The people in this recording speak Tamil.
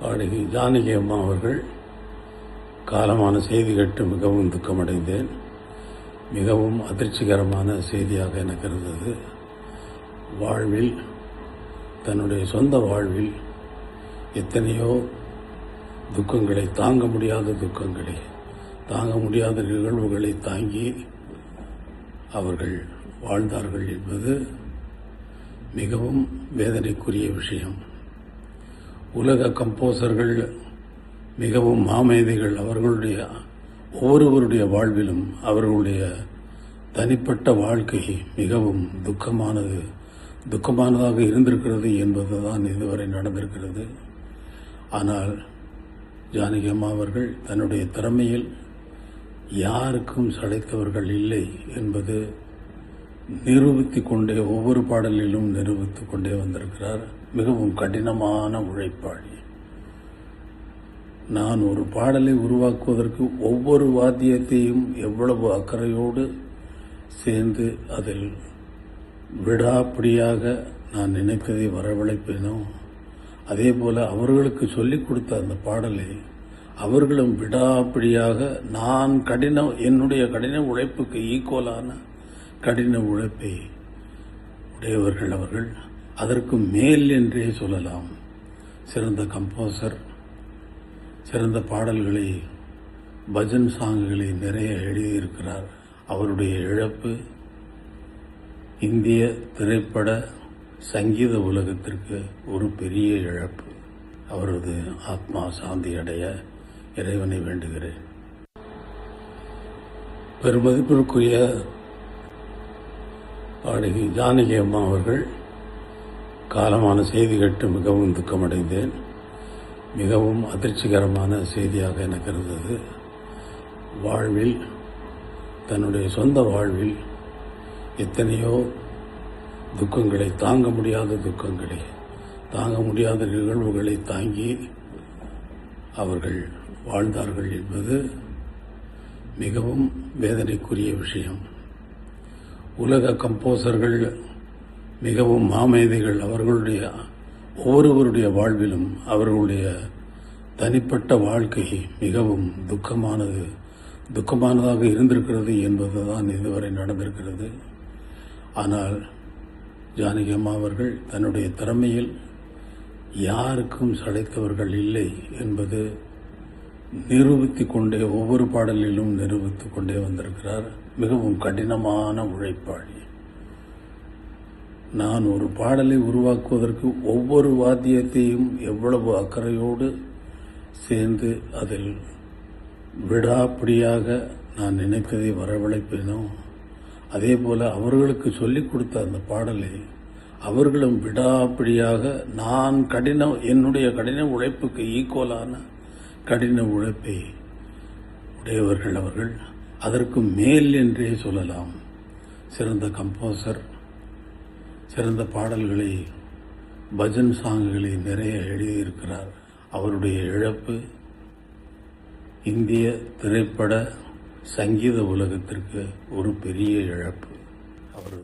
பாடகி ஜானகி அம்மா அவர்கள் காலமான செய்தி கேட்டு மிகவும் துக்கமடைந்தேன். மிகவும் அதிர்ச்சிகரமான செய்தியாக எனக்கு இருந்தது. வாழ்வில், தன்னுடைய சொந்த வாழ்வில் எத்தனையோ துக்கங்களை, தாங்க முடியாத துக்கங்களை, தாங்க முடியாத நிகழ்வுகளை தாங்கி அவர்கள் வாழ்ந்தார்கள் என்பது மிகவும் வேதனைக்குரிய விஷயம். உலக கம்போசர்கள் மிகவும் மாமேதைகள். அவர்களுடைய ஒவ்வொருவருடைய வாழ்விலும் அவர்களுடைய தனிப்பட்ட வாழ்க்கை மிகவும் துக்கமானதாக இருந்திருக்கிறது என்பதுதான் இதுவரை நடந்திருக்கிறது. ஆனால் ஜானகி அம்மா அவர்கள் தன்னுடைய திறமையில் யாருக்கும் சளைத்தவர்கள் இல்லை என்பது நிரூபித்துக் கொண்டே, ஒவ்வொரு பாடலிலும் நிரூபித்துக் கொண்டே வந்திருக்கிறார். மிகவும் கடினமான உழைப்பாளி. நான் ஒரு பாடலை உருவாக்குவதற்கு ஒவ்வொரு வாத்தியத்தையும் எவ்வளவு அக்கறையோடு சேர்ந்து அதில் விடாப்பிடியாக நான் நினைத்ததை வரவழைப்பேனோ, அதே போல அவர்களுக்கு சொல்லிக் கொடுத்த அந்த பாடலை அவர்களும் விடாப்பிடியாக என்னுடைய கடின உழைப்புக்கு ஈக்குவலான கடின உழைப்பை உடையவர்கள் அவர்கள். அதற்கு மேல் என்றே சொல்லலாம். சிறந்த கம்போசர், சிறந்த பாடல்களை, பஜன் சாங்குகளை நிறைய எழுதியிருக்கிறார். அவருடைய இழப்பு இந்திய திரைப்பட சங்கீத உலகத்திற்கு ஒரு பெரிய இழப்பு. அவரது ஆத்மா சாந்தி அடைய இறைவனை வேண்டுகிறேன். பெருமதிப்பிற்குரிய பாடகி ஜானகி அம்மா அவர்கள் காலமான செய்தி கேட்டு மிகவும் துக்கமடைந்தேன். மிகவும் அதிர்ச்சிகரமான செய்தியாக எனக்கு இருந்தது. வாழ்வில், தன்னுடைய சொந்த வாழ்வில் எத்தனையோ துக்கங்களை, தாங்க முடியாத துக்கங்களை, தாங்க முடியாத நிகழ்வுகளை தாங்கி அவர்கள் வாழ்ந்தார்கள் என்பது மிகவும் வேதனைக்குரிய விஷயம். உலக கம்போசர்கள் மிகவும் மாமேதைகள். அவர்களுடைய ஒவ்வொருவருடைய வாழ்விலும் அவர்களுடைய தனிப்பட்ட வாழ்க்கை மிகவும் துக்கமானதாக இருந்திருக்கிறது என்பதுதான் இதுவரை நடந்திருக்கிறது. ஆனால் ஜானகி அம்மா அவர்கள் தன்னுடைய திறமையில் யாருக்கும் சளைத்தவர்கள் இல்லை என்பது நிரூபித்துக் கொண்டே, ஒவ்வொரு பாடலிலும் நிரூபித்துக் கொண்டே வந்திருக்கிறார். மிகவும் கடினமான உழைப்பாளி. நான் ஒரு பாடலை உருவாக்குவதற்கு ஒவ்வொரு வாத்தியத்தையும் எவ்வளவு அக்கறையோடு சேர்ந்து அதில் விடாப்பிடியாக நான் நினைத்ததை வரவழைப்பேனோ, அதே போல அவர்களுக்கு சொல்லிக் கொடுத்த அந்த பாடலை அவர்களும் விடாப்பிடியாக என்னுடைய கடின உழைப்புக்கு ஈக்குவலான கடின உழைப்பை உடையவர்கள் அவர்கள். அதற்கு மேல் என்றே சொல்லலாம். சிறந்த கம்போசர், சிறந்த பாடல்களை, பஜன் சாங்குகளை நிறைய எழுதியிருக்கிறார். அவருடைய இழப்பு இந்திய திரைப்பட சங்கீத உலகத்திற்கு ஒரு பெரிய இழப்பு. அவர்